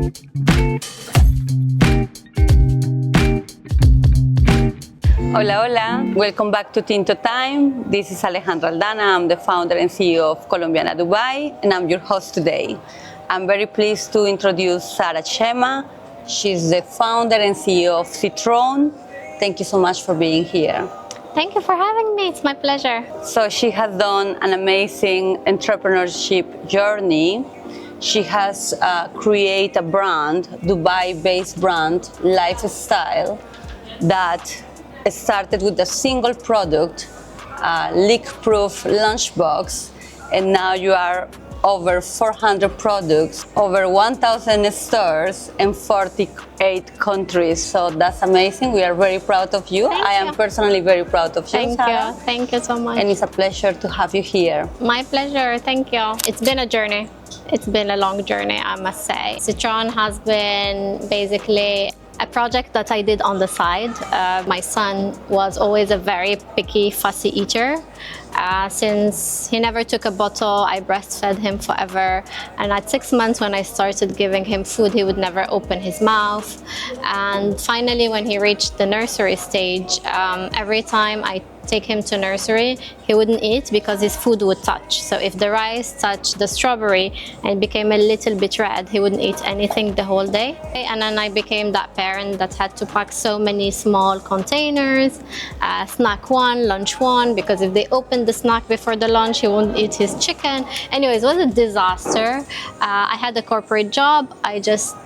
Hola, hola. Welcome back to Tinto Time. This is Alejandra Aldana. I'm the founder and CEO of Colombiana Dubai, and I'm your host today. I'm very pleased to introduce Sara Chemmaa. She's the founder and CEO of Citron. Thank you so much for being here. Thank you for having me. It's my pleasure. So she has done an amazing entrepreneurship journey. She has created a brand, Dubai-based brand, lifestyle, that started with a single product, leak-proof lunchbox, and now you are over 400 products, over 1,000 stores in 48 countries. So that's amazing. We are very proud of you. I am personally very proud of you, Sara. Thank you so much. And it's a pleasure to have you here. My pleasure. Thank you. It's been a journey. It's been a long journey, I must say. Citron has been basically a project that I did on the side. My son was always a very picky, fussy eater. Since he never took a bottle, I breastfed him forever. And at 6 months, when I started giving him food, he would never open his mouth. And finally, when he reached the nursery stage, every time I take him to nursery, he wouldn't eat because his food would touch. So if the rice touched the strawberry and became a little bit red, he wouldn't eat anything the whole day. And then I became that parent that had to pack so many small containers, snack one, lunch one, because if they opened the snack before the lunch, he wouldn't eat his chicken. Anyways, it was a disaster. I had a corporate job. I just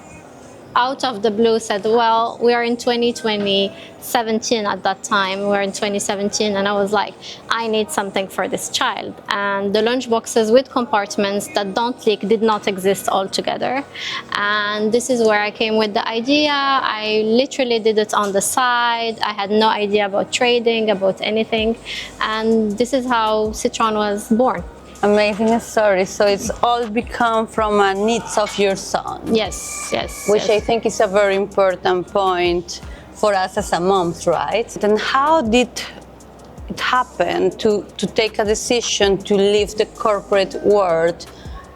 out of the blue said, well, we are in 2017 at that time. We're in 2017, and I was like, I need something for this child. And the lunch boxes with compartments that don't leak did not exist altogether. And this is where I came with the idea. I literally did it on the side. I had no idea about trading, about anything. And this is how Citron was born. Amazing story. So it's all become from a needs of your son. Yes, yes. Which yes. I think is a very important point for us as a moms, right? And how did it happen to take a decision to leave the corporate world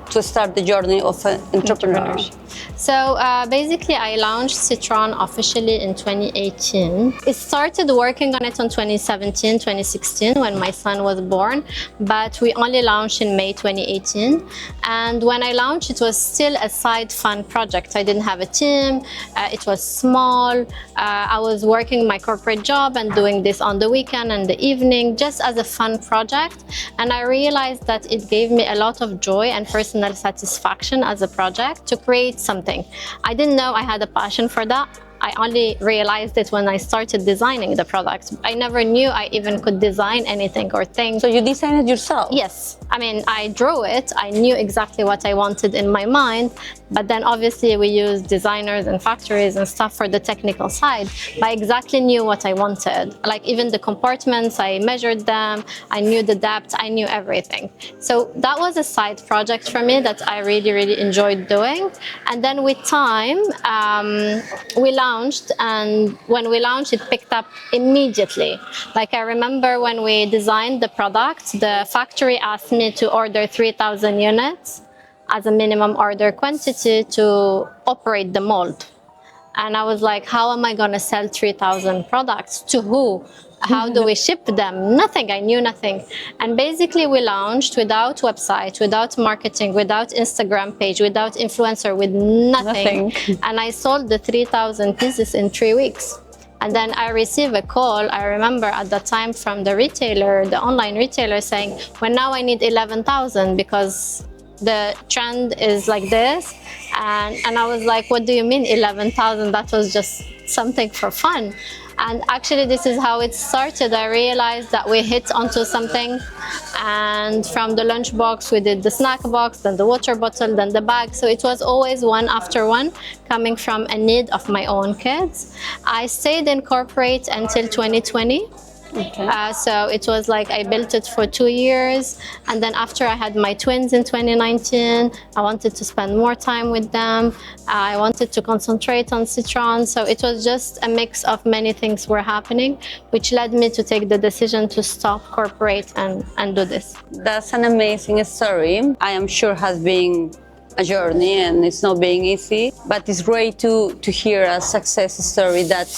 to start the journey of entrepreneurship? So basically, I launched Citron officially in 2018. It started working on it in 2017, 2016 when my son was born, but we only launched in May 2018. And when I launched, it was still a side fun project. I didn't have a team. It was small. I was working my corporate job and doing this on the weekend and the evening, just as a fun project. And I realized that it gave me a lot of joy and personal satisfaction as a project to create something. I didn't know I had a passion for that. I only realized it when I started designing the product. I never knew I even could design anything or things. So you designed it yourself? Yes. I mean, I drew it. I knew exactly what I wanted in my mind. But then obviously we used designers and factories and stuff for the technical side. But I exactly knew what I wanted. Like even the compartments, I measured them. I knew the depth. I knew everything. So that was a side project for me that I really, really enjoyed doing. And then with time, we launched. And when we launched, it picked up immediately. Like I remember when we designed the product, the factory asked me to order 3,000 units as a minimum order quantity to operate the mold. And I was like, how am I going to sell 3,000 products? To who? How do we ship them? Nothing. I knew nothing. And basically we launched without website, without marketing, without Instagram page, without influencer, with nothing. And I sold the 3,000 pieces in 3 weeks. And then I received a call, I remember at that time, from the retailer, the online retailer, saying, well, now I need 11,000 because the trend is like this. And I was like, what do you mean 11,000? That was just something for fun. And actually, this is how it started. I realized that we hit onto something. And from the lunchbox, we did the snack box, then the water bottle, then the bag. So it was always one after one, coming from a need of my own kids. I stayed in corporate until 2020. Okay. So it was like I built it for 2 years, and then after I had my twins in 2019, I wanted to spend more time with them. I wanted to concentrate on Citron, so it was just a mix of many things were happening, which led me to take the decision to stop corporate and do this. That's an amazing story. I am sure has been a journey and it's not being easy, but it's great to hear a success story that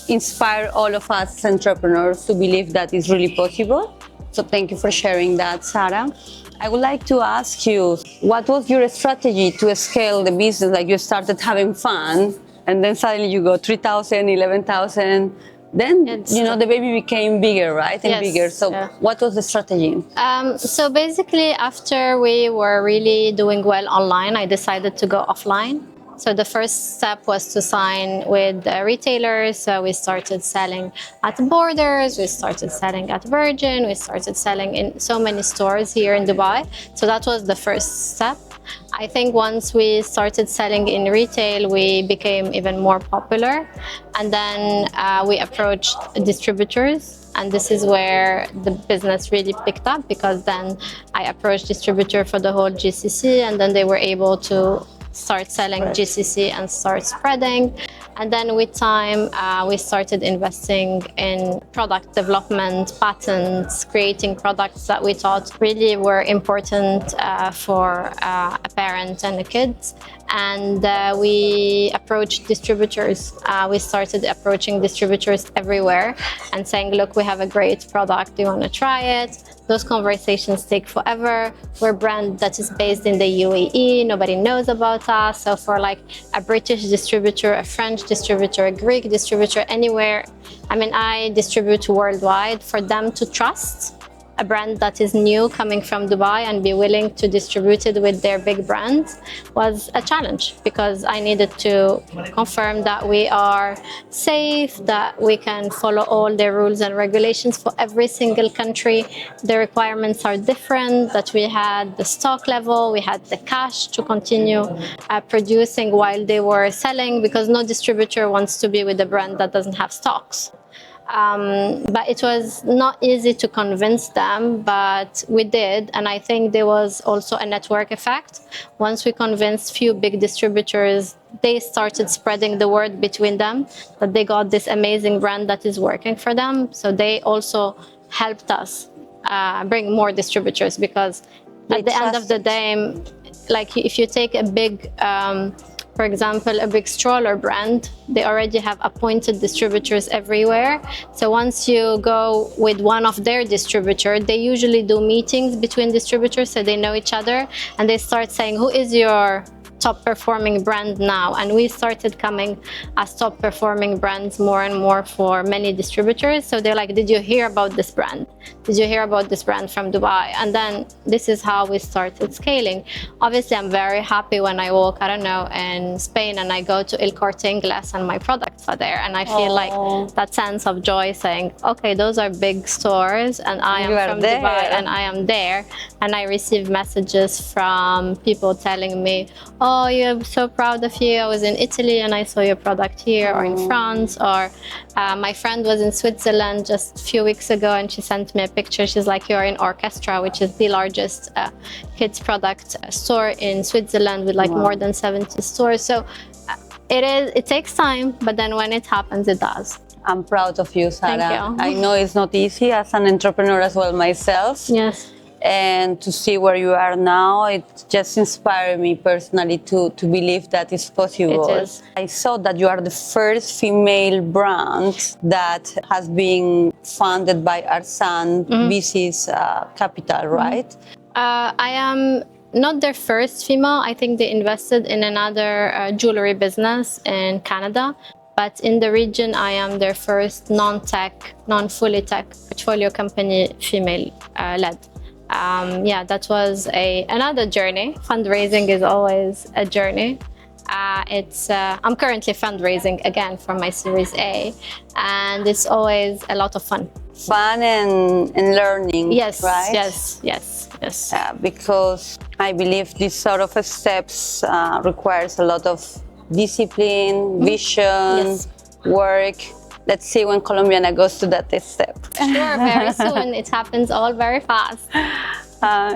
inspire all of us entrepreneurs to believe that it's really possible. So thank you for sharing that, Sara. I would like to ask you, what was your strategy to scale the business? Like you started having fun and then suddenly you go 3,000, 11,000. Then, the baby became bigger, right? And bigger. So what was the strategy? So basically, after we were really doing well online, I decided to go offline. So the first step was to sign with retailers. So we started selling at Borders, we started selling at Virgin, we started selling in so many stores here in Dubai. So that was the first step. I think once we started selling in retail, we became even more popular. And then we approached distributors. And this is where the business really picked up, because then I approached distributor for the whole GCC, and then they were able to start selling GCC and start spreading. And then with time, we started investing in product development, patents, creating products that we thought really were important for a parent and the kids. And we approached distributors. We started approaching distributors everywhere and saying, look, we have a great product, do you want to try it? Those conversations take forever. We're a brand that is based in the UAE. Nobody knows about us. So for like a British distributor, a French distributor, a Greek distributor, anywhere, I distribute worldwide, for them to trust a brand that is new coming from Dubai and be willing to distribute it with their big brands was a challenge, because I needed to confirm that we are safe, that we can follow all the rules and regulations for every single country. The requirements are different, that we had the stock level, we had the cash to continue producing while they were selling, because no distributor wants to be with a brand that doesn't have stocks. But it was not easy to convince them, but we did. And I think there was also a network effect. Once we convinced few big distributors, they started spreading the word between them that they got this amazing brand that is working for them. So they also helped us bring more distributors, because at the end of the day, like if you take a big for example, a big stroller brand, they already have appointed distributors everywhere. So once you go with one of their distributors, they usually do meetings between distributors so they know each other, and they start saying, who is your top performing brand now? And we started coming as top performing brands more and more for many distributors. So they're like, did you hear about this brand? Did you hear about this brand from Dubai? And then this is how we started scaling. Obviously, I'm very happy when I walk, I don't know, in Spain and I go to El Corte Inglés and my products are there. And I feel like that sense of joy saying, okay, those are big stores and I am from Dubai and I am there. And I receive messages from people telling me, oh, I'm so proud of you. I was in Italy and I saw your product here, or in France, or my friend was in Switzerland just a few weeks ago and she sent me a picture. She's like, you're in Orchestra, which is the largest kids product store in Switzerland with like more than 70 stores. So it takes time, but then when it happens, it does. I'm proud of you, Sara. Thank you. I know it's not easy as an entrepreneur as well myself. Yes. And to see where you are now, it just inspired me personally to believe that it's possible. It is. I saw that you are the first female brand that has been funded by Arsan BC's capital, right? I am not their first female. I think they invested in another jewelry business in Canada. But in the region, I am their first non-tech, non-fully tech portfolio company female led. That was another journey. Fundraising is always a journey. I'm currently fundraising again for my Series A, and it's always a lot of fun. Fun and learning, yes, right? Yes. Because I believe this sort of steps requires a lot of discipline, vision, work. Let's see when Colombiana goes to that step. Sure, very soon. It happens all very fast.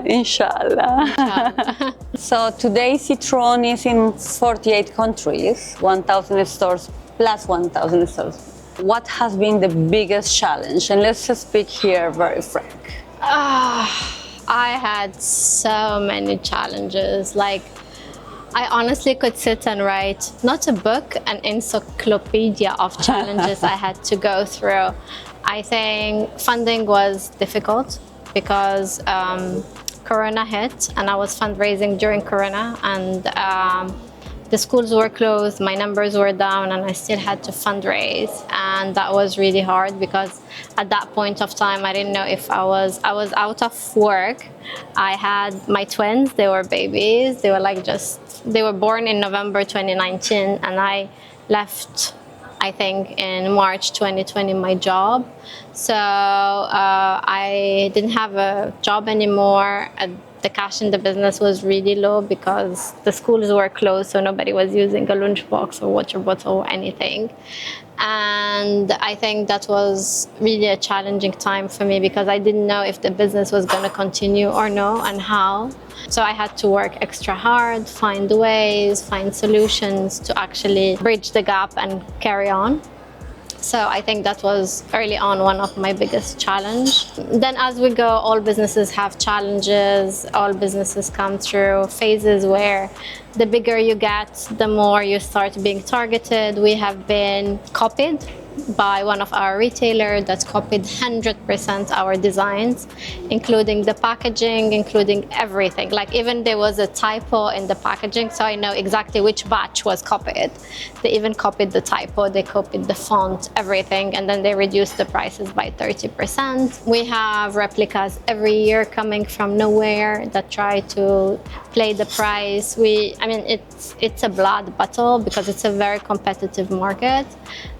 Inshallah. So today Citron is in 48 countries, 1,000 stores plus 1,000 stores. What has been the biggest challenge? And let's just speak here very frank. I had so many challenges. Like, I honestly could sit and write, not a book, an encyclopedia of challenges I had to go through. I think funding was difficult because Corona hit and I was fundraising during Corona, and the schools were closed, my numbers were down, and I still had to fundraise. And that was really hard because at that point of time, I didn't know if I was out of work. I had my twins, they were babies. They were they were born in November 2019, and I left, I think, in March 2020, my job. So I didn't have a job anymore. The cash in the business was really low because the schools were closed, so nobody was using a lunchbox or water bottle or anything. And I think that was really a challenging time for me because I didn't know if the business was going to continue or no, and how. So I had to work extra hard, find ways, find solutions to actually bridge the gap and carry on. So I think that was early on one of my biggest challenge. Then as we go, all businesses have challenges. All businesses come through phases where the bigger you get, the more you start being targeted. We have been copied by one of our retailers that copied 100% our designs, including the packaging, including everything. Like even there was a typo in the packaging, so I know exactly which batch was copied. They even copied the typo, they copied the font, everything, and then they reduced the prices by 30%. We have replicas every year coming from nowhere that try to play the price. I mean, it's a blood battle because it's a very competitive market.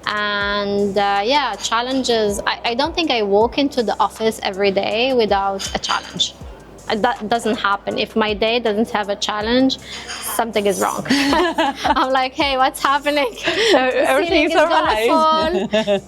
And yeah, challenges. I don't think I walk into the office every day without a challenge. That doesn't happen. If my day doesn't have a challenge, something is wrong. I'm like, hey, what's happening? Everything is gonna fall.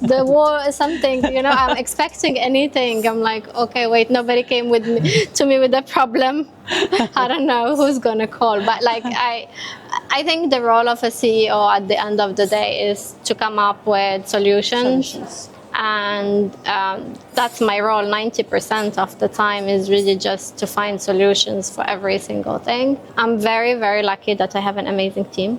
The wall, something, I'm expecting anything. I'm like, okay, wait, nobody came to me with a problem. I don't know who's gonna call. But like, I think the role of a CEO at the end of the day is to come up with solutions. And that's my role. 90% of the time is really just to find solutions for every single thing. I'm very, very lucky that I have an amazing team.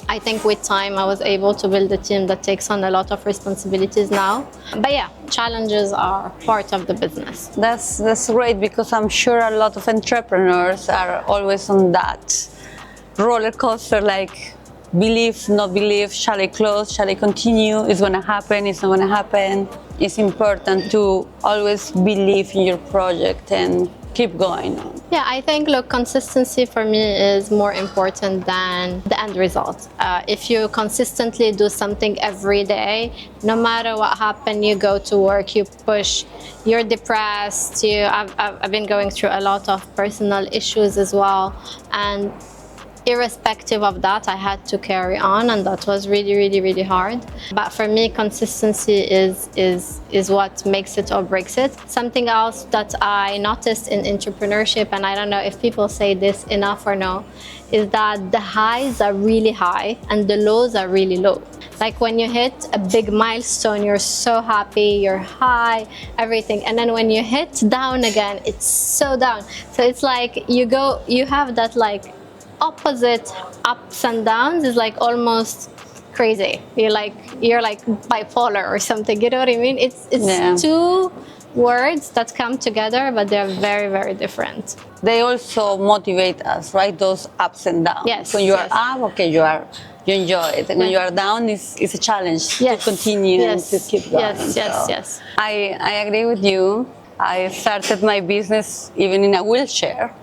I think with time I was able to build a team that takes on a lot of responsibilities now. But yeah, challenges are part of the business. That's great, because I'm sure a lot of entrepreneurs are always on that roller coaster, like believe, not believe, shall I close, shall I continue, it's going to happen, it's not going to happen. It's important to always believe in your project and keep going on. Yeah, I think, look, consistency for me is more important than the end result. If you consistently do something every day, no matter what happens, you go to work, you push, you're depressed, I've been going through a lot of personal issues as well, and irrespective of that, I had to carry on, and that was really, really, really hard. But for me, consistency is what makes it or breaks it. Something else that I noticed in entrepreneurship, and I don't know if people say this enough or no, is that the highs are really high and the lows are really low. Like when you hit a big milestone, you're so happy, you're high, everything. And then when you hit down again, it's so down. So it's like you have that like opposite ups and downs, is like almost crazy. You're like bipolar or something, you know what I mean? It's two words that come together, but they're very, very different. They also motivate us, right? Those ups and downs. Yes. When you are up, okay, you enjoy it. And when you are down, it's a challenge to continue and to keep going. Yes. I agree with you. I started my business even in a wheelchair.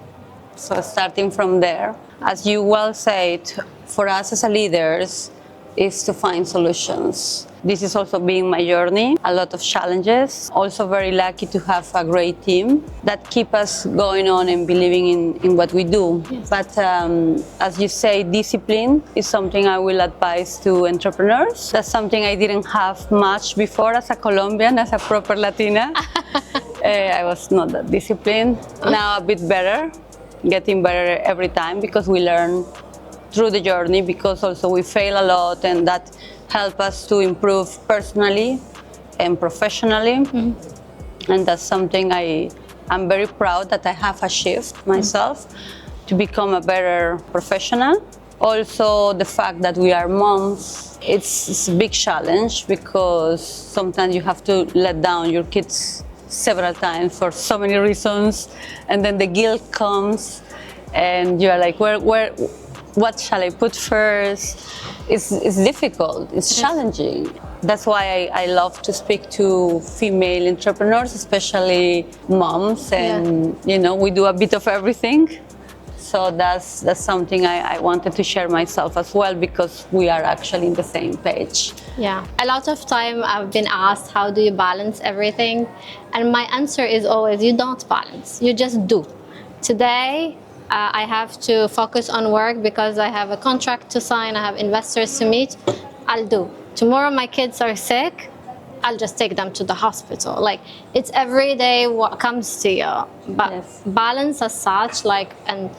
So starting from there, as you well said, for us as leaders is to find solutions. This is also being my journey, a lot of challenges. Also very lucky to have a great team that keep us going on and believing in what we do. Yes. But as you say, discipline is something I will advise to entrepreneurs. That's something I didn't have much before as a Colombian, as a proper Latina. I was not that disciplined. Now a bit better. Getting better every time, because we learn through the journey, because also we fail a lot, and that helps us to improve personally and professionally. Mm-hmm. And that's something I'm very proud that I have achieved myself, to become a better professional. Also, the fact that we are moms, it's a big challenge because sometimes you have to let down your kids several times for so many reasons, and then the guilt comes, and you are like, what shall I put first? It's difficult, it's challenging. That's why I love to speak to female entrepreneurs, especially moms, and we do a bit of everything. So that's something I wanted to share myself as well, because we are actually in the same page. Yeah, a lot of time I've been asked, how do you balance everything? And my answer is always, you don't balance, you just do. Today, I have to focus on work because I have a contract to sign, I have investors to meet, I'll do. Tomorrow my kids are sick, I'll just take them to the hospital. Like, it's every day what comes to you. But balance as such, and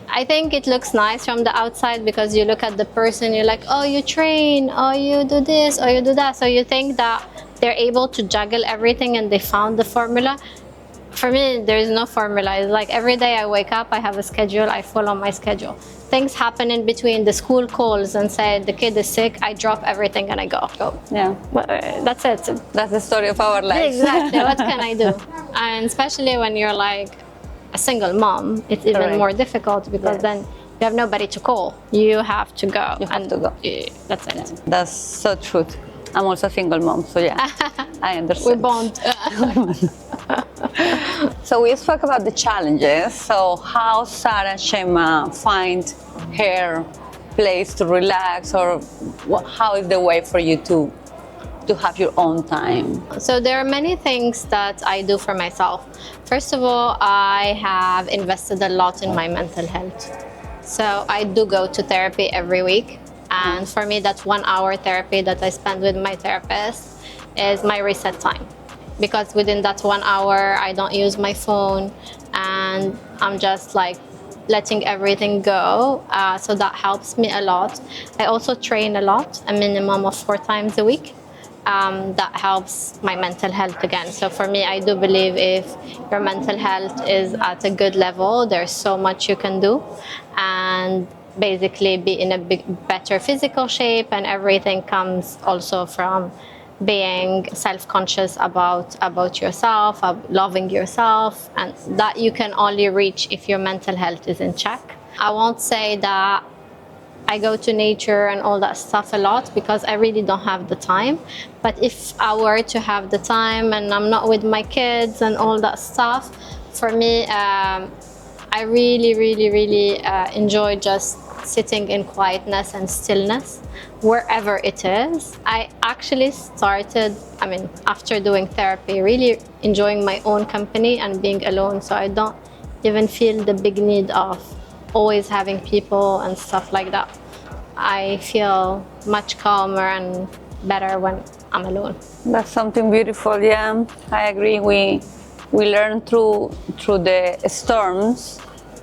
I think it looks nice from the outside because you look at the person, you're like, oh, you train, oh, you do this, or you do that. So you think that they're able to juggle everything and they found the formula. For me, there is no formula. It's like every day I wake up, I have a schedule, I follow my schedule. Things happen in between. The school calls and say the kid is sick, I drop everything and I go. Yeah. Well, that's it. That's the story of our life. Exactly. What can I do? And especially when you're like a single mom, it's even more difficult because then you have nobody to call. You have to go. You have to go. That's it. Yeah. That's so true. I'm also a single mom, so yeah, I understand. We bond. So we spoke about the challenges. So how Sara and Chemmaa find her place to relax, or how is the way for you to have your own time? So there are many things that I do for myself. First of all, I have invested a lot in my mental health. So I do go to therapy every week. And for me, that 1 hour therapy that I spend with my therapist is my reset time. Because within that 1 hour, I don't use my phone and I'm just like letting everything go. So that helps me a lot. I also train a lot, a minimum of 4 times a week. That helps my mental health again. So for me, I do believe if your mental health is at a good level, there's so much you can do. And basically be in a better physical shape, and everything comes also from being self-conscious about yourself, loving yourself, and that you can only reach if your mental health is in check. I won't say that I go to nature and all that stuff a lot because I really don't have the time. But if I were to have the time and I'm not with my kids and all that stuff, for me, I really enjoy just sitting in quietness and stillness, wherever it is. I actually started, after doing therapy, really enjoying my own company and being alone, so I don't even feel the big need of always having people and stuff like that. I feel much calmer and better when I'm alone. That's something beautiful, yeah. I agree. We learn through the storms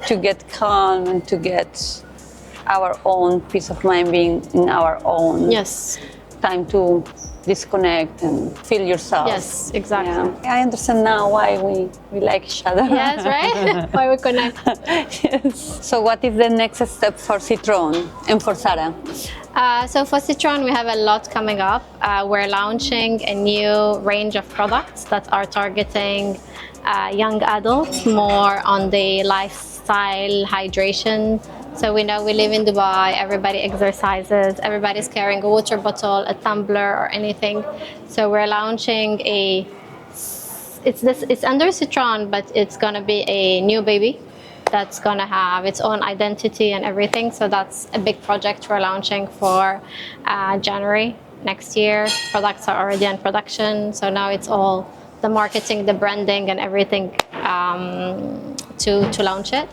to get calm and to get our own peace of mind, being in our own time to disconnect and feel yourself. Yes, exactly. Yeah. I understand now why we like each other. Yes, right? Why we connect. Yes. So what is the next step for Citron and for Sara? So for Citron, we have a lot coming up. We're launching a new range of products that are targeting young adults, more on the lifestyle hydration. So we know we live in Dubai, everybody exercises, everybody's carrying a water bottle, a tumbler or anything. So we're launching it's under Citron, but it's gonna be a new baby that's gonna have its own identity and everything. So that's a big project we're launching for January next year. Products are already in production. So now it's all the marketing, the branding and everything to launch it.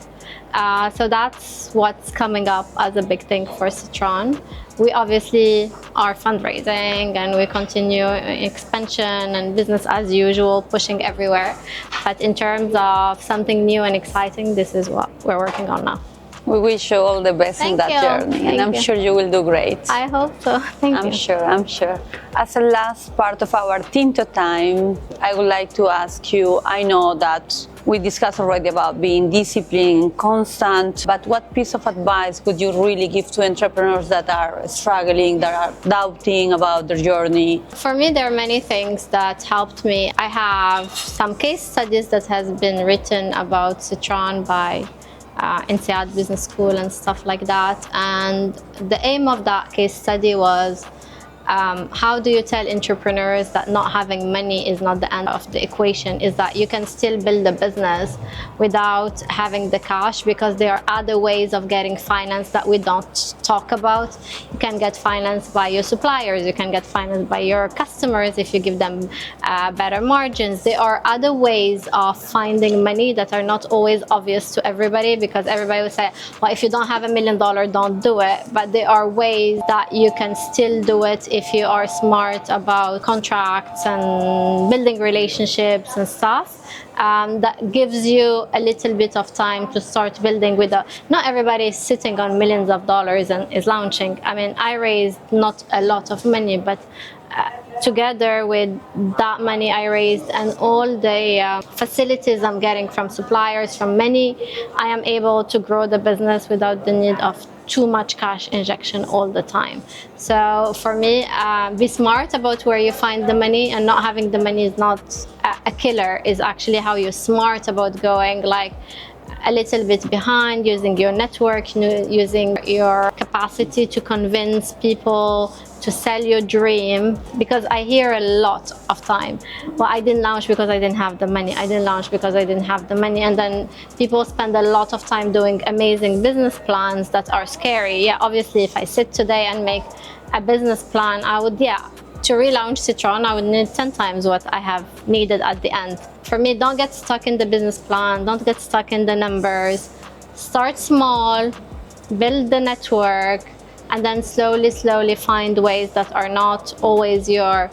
So that's what's coming up as a big thing for Citron. We obviously are fundraising and we continue expansion and business as usual, pushing everywhere. But in terms of something new and exciting, this is what we're working on now. We wish you all the best in Thank that you. journey, and Thank I'm you. sure you will do great. I hope so. Thank you. I'm sure. As a last part of our Tinto time, I would like to ask you, I know that we discussed already about being disciplined, constant, but what piece of advice could you really give to entrepreneurs that are struggling, that are doubting about their journey? For me, there are many things that helped me. I have some case studies that has been written about Citron by INSEAD Business School and stuff like that. And the aim of that case study was how do you tell entrepreneurs that not having money is not the end of the equation, is that you can still build a business without having the cash, because there are other ways of getting finance that we don't talk about. You can get finance by your suppliers, you can get finance by your customers if you give them better margins. There are other ways of finding money that are not always obvious to everybody, because everybody will say, well, if you don't have $1 million, don't do it. But there are ways that you can still do it if you are smart about contracts and building relationships and stuff. That gives you a little bit of time to start building with not everybody is sitting on millions of dollars and is launching. I mean, I raised not a lot of money, but together with that money I raised and all the facilities I'm getting from suppliers, from many, I am able to grow the business without the need of too much cash injection all the time. So for me, be smart about where you find the money, and not having the money is not a killer, is actually how you're smart about going like a little bit behind, using your network, using your capacity to convince people to sell your dream. Because I hear a lot of time, well, I didn't launch because I didn't have the money, I didn't launch because I didn't have the money. And then people spend a lot of time doing amazing business plans that are scary. Yeah, obviously if I sit today and make a business plan, I would, to relaunch Citron, I would need 10 times what I have needed at the end. For me, don't get stuck in the business plan, don't get stuck in the numbers. Start small, build the network, and then slowly find ways that are not always your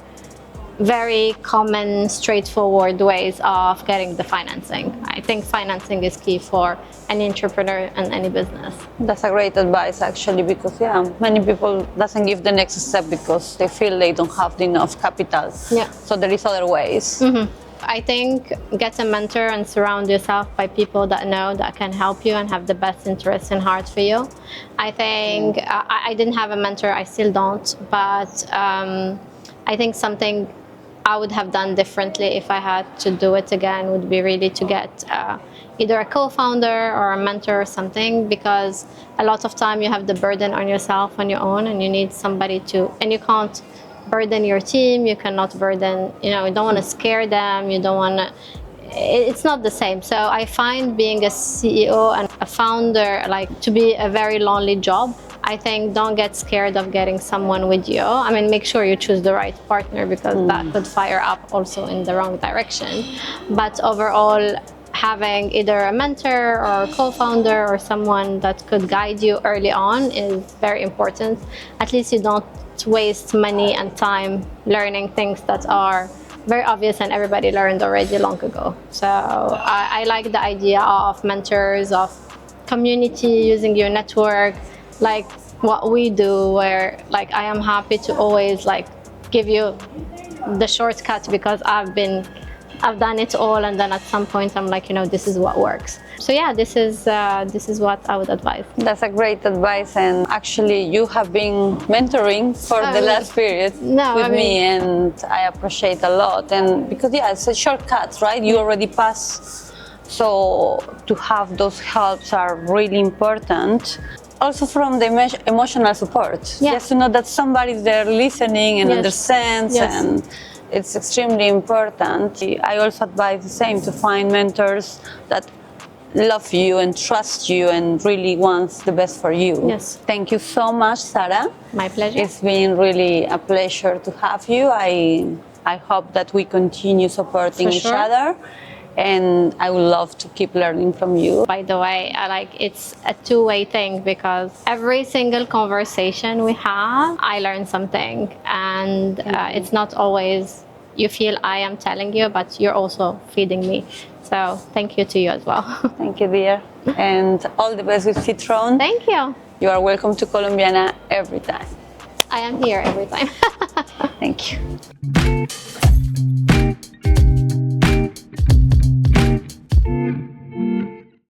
very common, straightforward ways of getting the financing. I think financing is key for any entrepreneur and any business. That's a great advice, actually, because many people doesn't give the next step because they feel they don't have enough capital. Yeah. So there is other ways. Mm-hmm. I think get a mentor and surround yourself by people that know, that can help you and have the best interest in heart for you. I think I didn't have a mentor, I still don't, but I think something I would have done differently if I had to do it again would be really to get either a co-founder or a mentor or something, because a lot of time you have the burden on yourself on your own, and you need somebody to, and you can't burden your team, you cannot burden, you don't want to scare them, you don't want to, it's not the same. So I find being a CEO and a founder like to be a very lonely job. I think don't get scared of getting someone with you. I mean, make sure you choose the right partner, because that could fire up also in the wrong direction. But overall, having either a mentor or a co-founder or someone that could guide you early on is very important. At least you don't waste money and time learning things that are very obvious and everybody learned already long ago. So I like the idea of mentors, of community, using your network, like what we do, where like I am happy to always like give you the shortcut, because I've done it all, and then at some point I'm like, this is what works. So yeah, this is what I would advise. That's a great advice, and actually you have been mentoring for the last period with me, and I appreciate a lot. And because it's a shortcut, right? You already passed, so to have those helps are really important. Also from the emotional support, just to know that somebody's there listening and understands, and it's extremely important. I also advise the same, to find mentors that love you and trust you and really wants the best for you. Yes. Thank you so much, Sara. My pleasure. It's been really a pleasure to have you. I hope that we continue supporting each other. And I would love to keep learning from you. By the way, it's a two-way thing, because every single conversation we have, I learn something. And it's not always you feel I am telling you, but you're also feeding me. So thank you to you as well. Thank you, dear. And all the best with Citron. Thank you. You are welcome to Colombiana every time. I am here every time. Thank you.